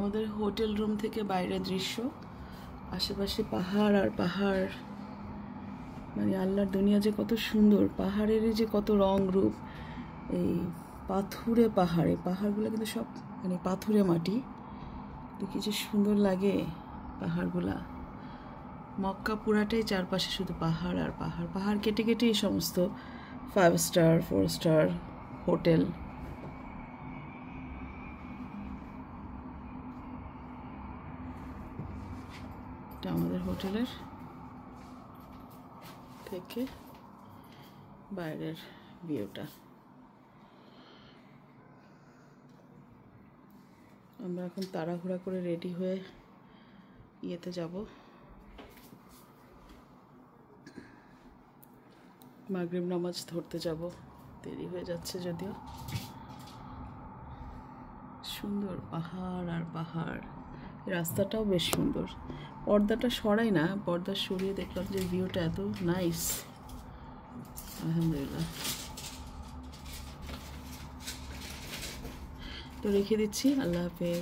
আমাদের hotel room থেকে বাইরের দৃশ্য, আশেপাশে পাহাড় আর পাহাড়, মানে আল্লাহর দুনিয়া যে কত সুন্দর, পাহাড়েরই যে কত রং রূপ। এই পাথুরে পাহাড়ে, পাহাড়গুলো কিন্তু সব মানে পাথুরে মাটি, দেখি যে সুন্দর লাগে পাহাড়গুলা। মক্কা পুরাটাই চারপাশে শুধু পাহাড় আর পাহাড়, পাহাড় কেটে কেটে এই সমস্ত 5 স্টার 4 স্টার হোটেল। এটা আমাদের হোটেলের থেকে বাইরের ভিউটা। আমরা এখন তাড়াহুড়া করে রেডি হয়ে ইয়েতে যাব, মাগরিব নামাজ ধরতে যাব। দেরি হয়ে যাচ্ছে যদিও। সুন্দর পাহাড় আর পাহাড়, রাস্তাটাও বেশ সুন্দর। পর্দাটা সরাই না, পর্দা সরিয়ে দেখলাম যে ভিউটা এত নাইস। আলহামদুলিল্লাহ। তো রেখে দিচ্ছি, আল্লাহ হাফেজ।